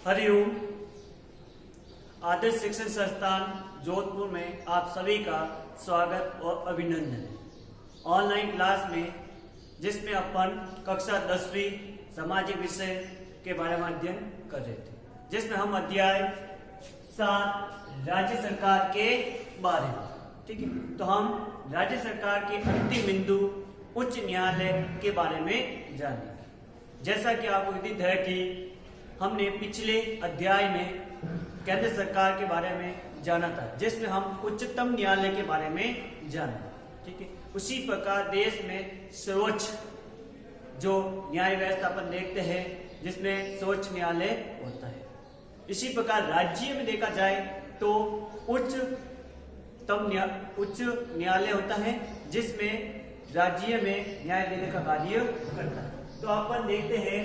हरिओम। आदर्श शिक्षण संस्थान जोधपुर में आप सभी का स्वागत और अभिनंदन। ऑनलाइन क्लास में जिसमें अपन कक्षा 10वीं सामाजिक विषय के बारे में अध्ययन कर रहे थे, जिसमें हम अध्याय 7 राज्य सरकार के बारे में, ठीक है। तो हम राज्य सरकार के अंतिम बिंदु उच्च न्यायालय के बारे में जानेंगे। जैसा कि आपको विदित है कि हमने पिछले अध्याय में केंद्र सरकार के बारे में जाना था, जिसमें हम उच्चतम न्यायालय के बारे में जाने, ठीक है। उसी प्रकार देश में सर्वोच्च जो न्याय व्यवस्था अपन देखते हैं, जिसमें सर्वोच्च न्यायालय होता है। इसी प्रकार राज्य में देखा जाए तो उच्च न्यायालय होता है, जिसमें राज्य में न्याय देने का कार्य करता है। तो अपन देखते हैं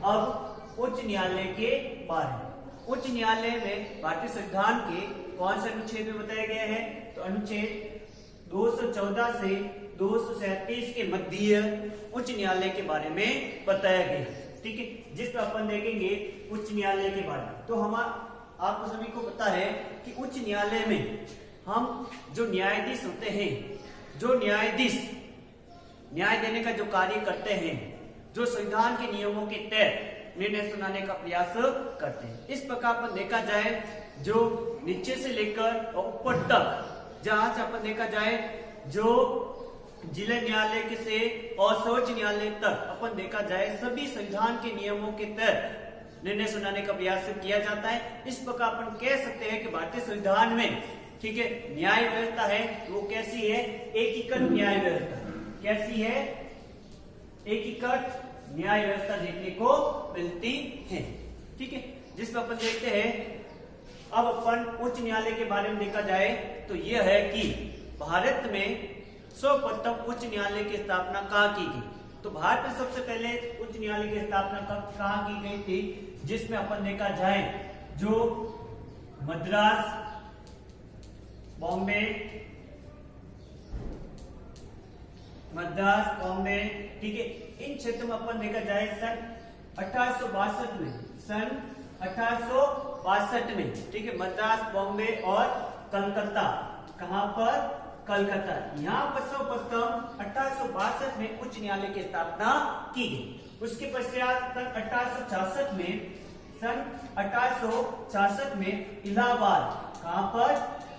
अब उच्च न्यायालय के बारे में। उच्च न्यायालय में भारतीय संविधान के कौन से अनुच्छेद में बताया गया है? तो अनुच्छेद 214 से 237 के मध्य उच्च न्यायालय के बारे में बताया गया है, ठीक है। जिस पर अपन देखेंगे उच्च न्यायालय के बारे में। तो आपको सभी को पता है कि उच्च न्यायालय में हम जो न्यायाधीश होते हैं, जो न्यायाधीश न्याय देने का जो कार्य करते हैं, जो संविधान के नियमों के तहत निर्णय सुनाने का प्रयास करते हैं। इस प्रकार पर देखा जाए जो नीचे से लेकर और ऊपर तक, जहां से अपन देखा जाए जो जिला न्यायालय के से और सर्वोच्च न्यायालय तक अपन देखा जाए सभी संविधान के नियमों के तहत निर्णय सुनाने का प्रयास किया जाता है। इस प्रकार अपन कह सकते हैं कि भारतीय संविधान में, ठीक है, न्याय व्यवस्था है वो कैसी है? एकीकृत न्याय व्यवस्था। कैसी है? एकीकृत न्याय व्यवस्था देखने को मिलती है, ठीक है। जिस पर अपन देखते हैं अब अपन उच्च न्यायालय के बारे में देखा जाए तो यह है कि भारत में सर्वप्रथम उच्च न्यायालय की स्थापना कहाँ की गई? तो भारत में सबसे पहले उच्च न्यायालय की स्थापना कहाँ की गई थी? जिसमें अपन देखा जाए जो मद्रास, बॉम्बे, ठीक है, इन क्षेत्रों में अपन देखा जाए सन 1862 में, ठीक है, मद्रास, बॉम्बे और कलकत्ता। कहां पर? कलकत्ता। यहाँ पर सर्वप्रथम 1862 में उच्च न्यायालय की स्थापना की गई। उसके पश्चात सन 1866 में इलाहाबाद, कहां पर?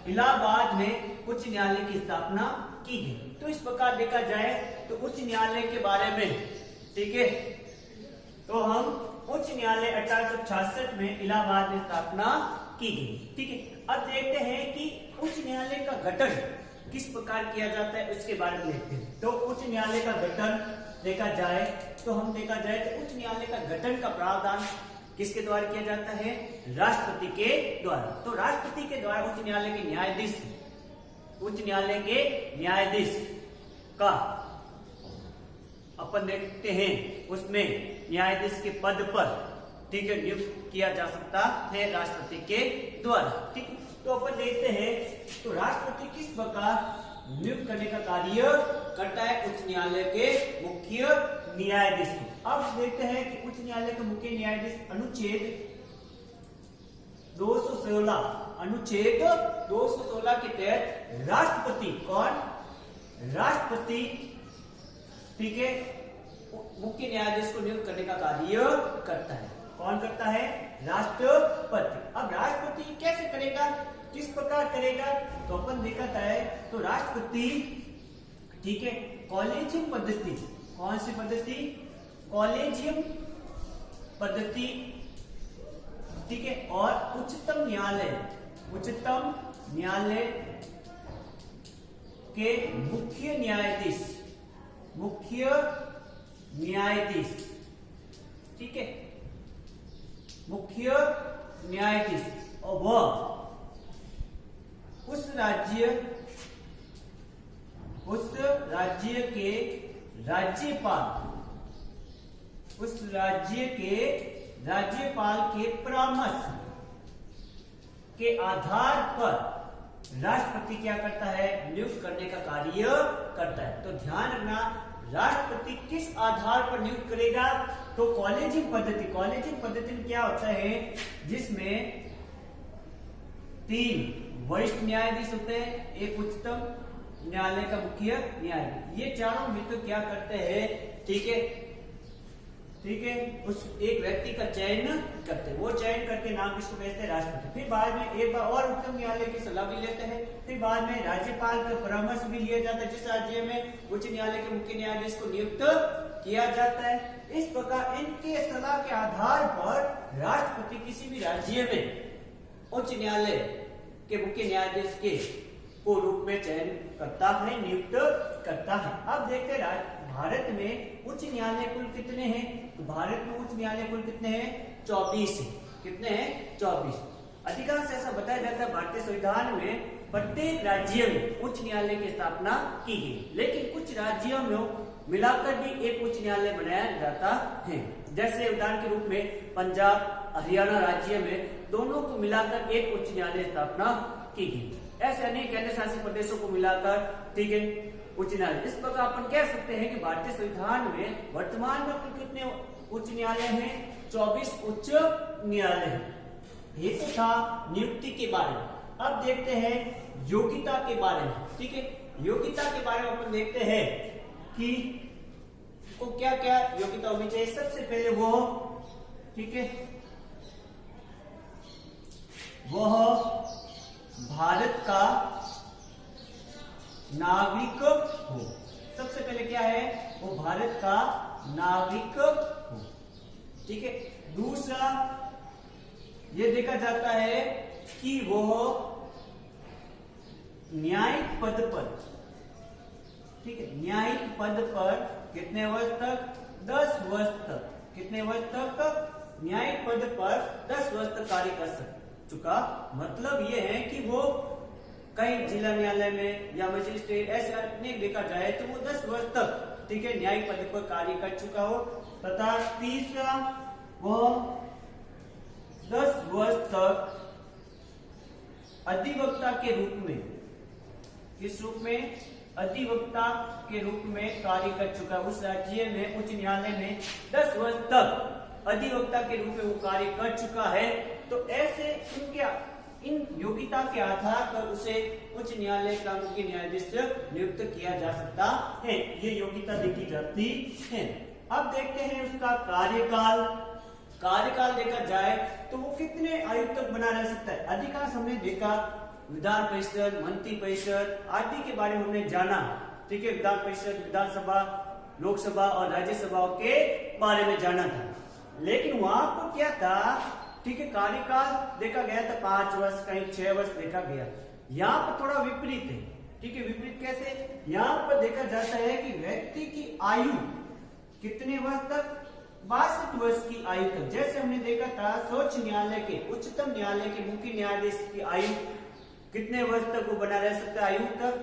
इलाहाबाद में उच्च न्यायालय की स्थापना की गई। तो इस प्रकार देखा जाए तो उच्च न्यायालय के बारे में, ठीक है, तो हम उच्च न्यायालय 1866 में इलाहाबाद में स्थापना की गई, ठीक है। अब देखते हैं कि उच्च न्यायालय का गठन किस प्रकार किया जाता है, उसके बारे में देखते हैं। तो उच्च न्यायालय का गठन देखा जाए तो हम देखा जाए तो उच्च न्यायालय का गठन का प्रावधान किसके द्वारा किया जाता है? राष्ट्रपति के द्वारा। तो राष्ट्रपति के द्वारा उच्च न्यायालय के न्यायाधीश का अपन देखते हैं उसमें न्यायाधीश के पद पर, ठीक है, नियुक्त किया जा सकता है राष्ट्रपति के द्वारा, ठीक है। तो अपन देखते हैं तो राष्ट्रपति किस प्रकार नियुक्त करने का कार्य करता है उच्च न्यायालय के मुख्य न्यायाधीश को। अब देखते हैं कि उच्च न्यायालय के मुख्य न्यायाधीश अनुच्छेद 216 के तहत राष्ट्रपति, कौन? राष्ट्रपति, ठीक है, मुख्य न्यायाधीश को नियुक्त करने का कार्य करता है। कौन करता है? राष्ट्रपति। अब राष्ट्रपति कैसे करेगा, किस प्रकार करेगा? तो अपन देखा है तो राष्ट्रपति, ठीक है, कॉलेजियम पद्धति। कौन सी पद्धति? कॉलेजियम पद्धति, ठीक है, और उच्चतम न्यायालय के मुख्य न्यायाधीश, ठीक है, मुख्य न्यायाधीश, और वह उस राज्य के राज्यपाल के परामर्श के आधार पर राष्ट्रपति क्या करता है? नियुक्त करने का कार्य करता है। तो ध्यान रखना, राष्ट्रपति किस आधार पर नियुक्त करेगा? तो कॉलेजियम पद्धति में क्या होता है, जिसमें 3 वरिष्ठ न्यायाधीश होते हैं, एक उच्चतम न्यायालय का मुख्य न्यायाधीश। ये चारों मिलकर क्या करते हैं, ठीक है, उस एक व्यक्ति का चयन करते हैं। वो चयन करके नाम किसको भेजते हैं? राष्ट्रपति। फिर बाद में एक बार और उच्चतम न्यायालय की सलाह भी लेते हैं। फिर बाद में राज्यपाल का परामर्श भी लिया जाता है, जिस राज्य में उच्च न्यायालय के मुख्य न्यायाधीश को नियुक्त किया जाता है। इस प्रकार इनके सलाह के आधार पर राष्ट्रपति किसी भी राज्य में उच्च न्यायालय के मुख्य न्यायाधीश के को रूप में चयन करता है, नियुक्त करता है। अब देखते हैं भारत में उच्च न्यायालय कुल कितने हैं? तो भारत में उच्च न्यायालय कुल कितने हैं? 24 है। कितने हैं? 24। अधिकांश ऐसा बताया जाता है भारतीय संविधान में प्रत्येक राज्य में उच्च न्यायालय की स्थापना की गई, लेकिन कुछ राज्यों में मिलाकर भी एक उच्च न्यायालय बनाया जाता है। जैसे उदाहरण के रूप में पंजाब, हरियाणा राज्य में दोनों को मिलाकर एक उच्च न्यायालय स्थापना की गई। ऐसे अनेक केंद्र शासित प्रदेशों को मिलाकर, ठीक है, उच्च न्यायालय। इस प्रकार अपन कह सकते हैं कि भारतीय संविधान में वर्तमान में कुल कितने उच्च न्यायालय हैं? 24 उच्च न्यायालय हैं। ये तो था नियुक्ति के बारे में। अब देखते हैं योग्यता के बारे में, ठीक है। योग्यता के बारे में अपन देखते हैं कि को क्या क्या योग्यता होनी चाहिए। सबसे पहले वो, ठीक है, वह भारत का नागरिक हो। सबसे पहले क्या है? वो भारत का नागरिक हो, ठीक है। दूसरा ये देखा जाता है कि वह न्यायिक पद पर, ठीक है, न्यायिक पद पर कितने वर्ष तक? 10 वर्ष तक। कितने वर्ष तक? न्यायिक पद पर 10 वर्ष तक कार्य कर चुका। मतलब ये है कि वो कई जिला न्यायालय में या मजिस्ट्रेट ऐसे अनेक देखा जाए तो वो 10 वर्ष तक, ठीक है, न्यायिक पद पर कार्य कर चुका हो। तथा तीसरा, वो 10 वर्ष तक अधिवक्ता के रूप में, किस रूप में? अधिवक्ता के रूप में कार्य कर चुका। उस राज्य में उच्च न्यायालय में 10 वर्ष तक अधिवक्ता के रूप में वो कार्य कर चुका है। तो ऐसे इन योग्यता के आधार पर उसे उच्च न्यायालय का मुख्य न्यायाधीश नियुक्त किया जा सकता है। ये योग्यता देखी जाती है। अब देखते हैं उसका कार्यकाल। कार्यकाल देखा जाए तो वो कितने आयु तक बना रह सकता है। अधिकांश हमने देखा विधान परिषद, मंत्री परिषद आदि के बारे में हमने जाना, ठीक है। विधान परिषद, विधानसभा, लोकसभा और राज्यसभाओं के बारे में जाना था, लेकिन वहां पर क्या था, ठीक है, कार्यकाल देखा गया था 5 वर्ष, कहीं 6 वर्ष देखा गया। यहाँ पर थोड़ा विपरीत है, ठीक है। विपरीत कैसे? यहाँ पर देखा जाता है कि व्यक्ति की आयु कितने वर्ष तक? 62 वर्ष की आयु तक। जैसे हमने देखा था सर्वोच्च न्यायालय के, उच्चतम न्यायालय के मुख्य न्यायाधीश की आयु कितने वर्ष तक वो बना रह सकता है? आयु तक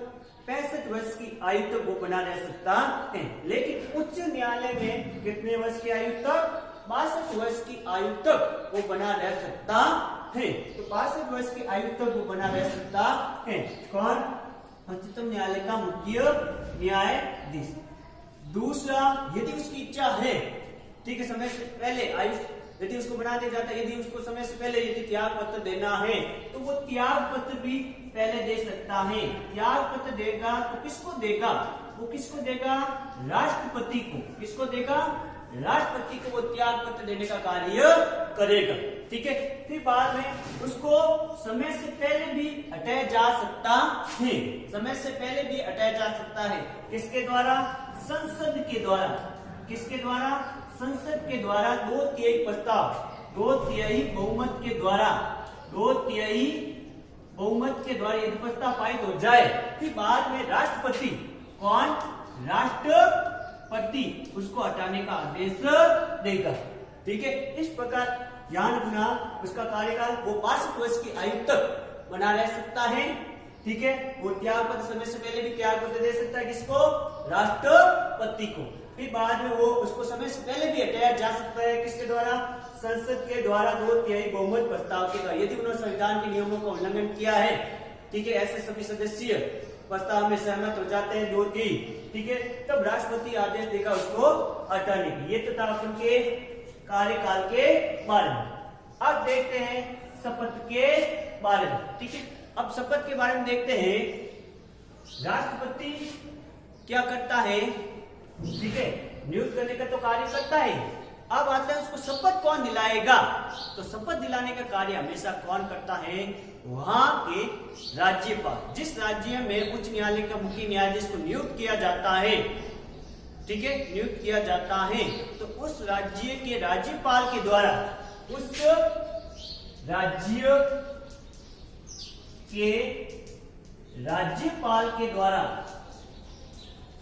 65 वर्ष की आयु तक वो बना रह सकता है। लेकिन उच्च न्यायालय में कितने वर्ष की आयु तक? 62 वर्ष की आयु तक वो बना रह सकता है। तो 62 वर्ष की आयु तक वो बना रह सकता है। कौन? उच्चतम न्यायालय का मुख्य न्यायाधीश। दूसरा, यदि उसकी इच्छा है, ठीक है, समय से पहले आयु यदि उसको बना दिया जाता है, यदि उसको समय से पहले यदि त्याग पत्र देना है तो वो त्याग पत्र भी पहले दे सकता है। त्याग पत्र देगा तो किसको देगा? वो किसको देगा? राष्ट्रपति को। किसको देगा? राष्ट्रपति को वो त्याग पत्र देने का कार्य करेगा, ठीक है। फिर बाद में उसको समय से पहले भी हटाया जा सकता है। समय से पहले भी हटाया जा सकता है। किसके द्वारा? संसद के द्वारा। किसके द्वारा? संसद के द्वारा 2/3 प्रस्ताव, 2/3 बहुमत के द्वारा, 2/3 बहुमत के द्वारा यदि प्रस्ताव पारित हो जाए, फिर बाद में राष्ट्रपति, कौन? राष्ट्रपति उसको हटाने का आदेश देगा, ठीक है। इस प्रकार ध्यान रखना, उसका कार्यकाल वो 62 वर्ष की आयु तक बना रह सकता है, ठीक है। वो त्याग पत्र समय से पहले भी त्याग पत्र दे सकता है। किसको? राष्ट्रपति को। फिर बाद में वो उसको समय से पहले भी हटाया जा सकता है। किसके द्वारा? संसद के द्वारा 2/3 बहुमत प्रस्ताव के द्वारा। यदि उन्होंने संविधान के नियमों का उल्लंघन किया है, ठीक है, ऐसे सभी सदस्य प्रस्ताव में सहमत हो जाते हैं दो तीन, ठीक है, तब राष्ट्रपति आदेश देगा उसको हटाने की। ये तथा अपन के कार्यकाल के बारे में। अब देखते हैं शपथ के बारे में, ठीक है। अब शपथ के बारे में देखते हैं, राष्ट्रपति क्या करता है, ठीक है, नियुक्त करने का तो कार्य करता है। अब आता है उसको शपथ कौन दिलाएगा, तो शपथ दिलाने का कार्य हमेशा कौन करता है, वहां के राज्यपाल। जिस राज्य में उच्च न्यायालय का मुख्य न्यायाधीश को नियुक्त किया जाता है, ठीक है, नियुक्त किया जाता है, तो उस राज्य के राज्यपाल के द्वारा, उस राज्य के राज्यपाल के द्वारा,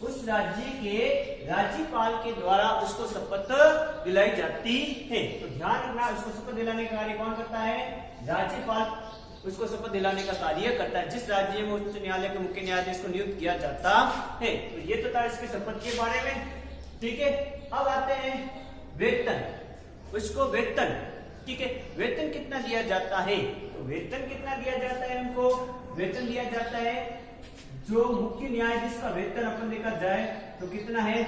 उस राज्य के राज्यपाल के द्वारा उसको शपथ दिलाई जाती है। तो ध्यान रखना, उसको शपथ दिलाने का कार्य कौन करता है, राज्यपाल उसको शपथ दिलाने का कार्य करता है, जिस राज्य में उच्च न्यायालय के मुख्य न्यायाधीश को नियुक्त किया जाता है। तो ये तो था इसके शपथ के बारे में, ठीक है। अब आते हैं वेतन, उसको वेतन, ठीक है, वेतन कितना दिया जाता है, तो वेतन कितना दिया जाता है, उनको वेतन दिया जाता है, जो मुख्य न्यायाधीश का वेतन अपन देखा जाए तो कितना है,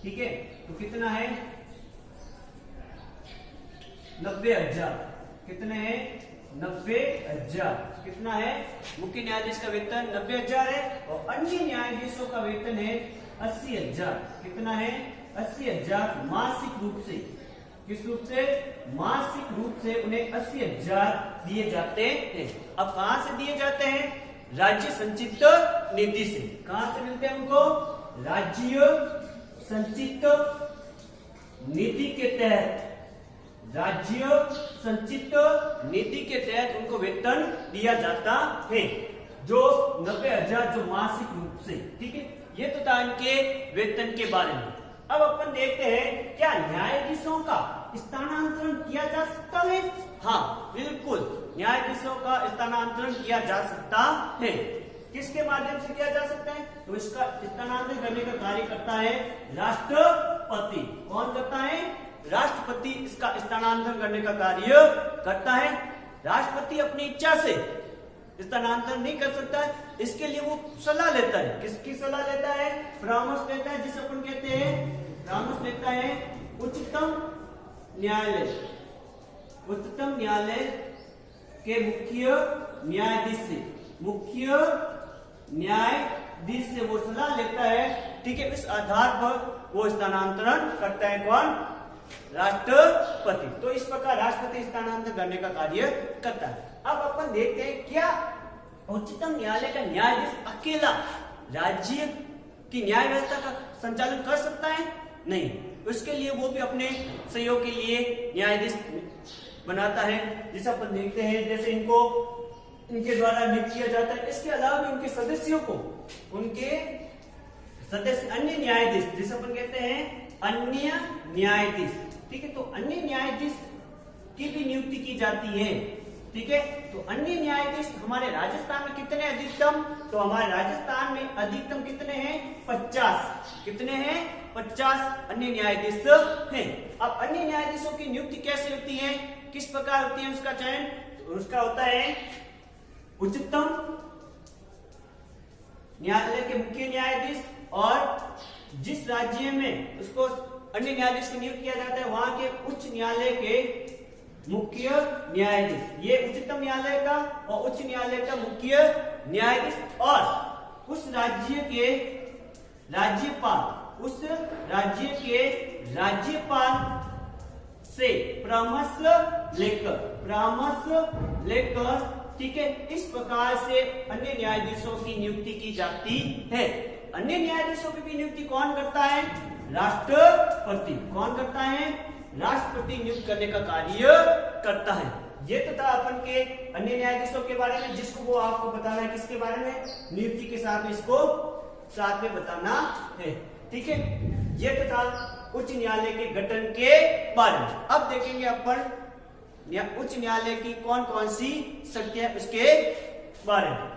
ठीक है, तो कितना है 90,000, कितने हैं 90,000, कितना है मुख्य न्यायाधीश का वेतन 90,000 है, और अन्य न्यायाधीशों का वेतन है 80,000, कितना है 80,000 मासिक रूप से। किस रूप से, मासिक रूप से उन्हें 80,000 दिए जाते हैं। अब कहां से दिए जाते हैं, राज्य संचित नीति से। कहां से मिलते हैं उनको, राज्य संचित नीति के तहत, राज्य संचित नीति के तहत उनको वेतन दिया जाता है, जो 90,000 जो मासिक रूप से, ठीक है। ये तो था इनके वेतन के बारे में। अब अपन देखते हैं, क्या न्यायाधीशों का स्थानांतरण किया जा सकता है, हाँ बिल्कुल, न्यायाधीशों का स्थानांतरण किया जा सकता है। किसके माध्यम से किया जा सकता है, तो इसका स्थानांतरण करने का कार्य करता है राष्ट्रपति। कौन करता है, राष्ट्रपति इसका स्थानांतरण करने का कार्य करता है। राष्ट्रपति अपनी इच्छा से स्थानांतरण नहीं कर सकता है, इसके लिए वो सलाह लेता है। किसकी सलाह लेता है, परामर्श लेता है, जिसे अपन कहते हैं परामर्श लेता है उच्चतम न्यायालय, उच्चतम न्यायालय के मुख्य न्यायाधीश से, मुख्य न्यायाधीश से वो सलाह लेता है, ठीक है। इस आधार पर वो स्थानांतरण करता है, कौन, राष्ट्रपति। तो इस प्रकार राष्ट्रपति स्थानांतरण करने का कार्य करता है। अब अपन देखते हैं, क्या उच्चतम न्यायालय का न्यायाधीश अकेला राज्य की न्याय व्यवस्था का संचालन कर सकता है, नहीं, उसके लिए वो भी अपने सहयोग के लिए न्यायाधीश बनाता है, जिसे अपन देखते हैं, जैसे इनको इनके द्वारा नियुक्त किया जाता है। इसके अलावा भी उनके सदस्यों को, उनके सदस्य अन्य न्यायाधीश, जिसे अपन कहते हैं अन्य न्यायाधीश, ठीक है। तो अन्य न्यायाधीश की भी नियुक्ति की जाती है, ठीक है। तो अन्य न्यायाधीश हमारे राजस्थान में कितने अधिकतम, तो हमारे राजस्थान में अधिकतम कितने हैं, 50, कितने हैं 50 अन्य न्यायाधीश हैं। अब अन्य न्यायाधीशों की नियुक्ति कैसे होती है, किस प्रकार होती है उसका चयन, तो उसका होता है उच्चतम न्यायालय के मुख्य न्यायाधीश, और जिस राज्य में उसको अन्य न्यायाधीश को नियुक्त किया जाता है वहां के उच्च न्यायालय के मुख्य न्यायाधीश, ये उच्चतम न्यायालय का और उच्च न्यायालय का मुख्य न्यायाधीश, और उस राज्य के राज्यपाल, उस राज्य के राज्यपाल से परामर्श लेकर, ठीक है, इस प्रकार से अन्य न्यायाधीशों की नियुक्ति की जाती है। अन्य न्यायाधीशों की भी नियुक्ति कौन करता है, राष्ट्रपति। कौन करता है, राष्ट्रपति नियुक्त करने का कार्य करता है। ये तो था अपन के अन्य न्यायाधीशों के बारे में, जिसको वो आपको बताना है, किसके बारे में, नियुक्ति के साथ में इसको साथ में बताना है, ठीक है। ये तो था उच्च न्यायालय के गठन के बारे में। अब देखेंगे अपन उच्च न्यायालय की कौन कौन सी शक्तियां उसके बारे में।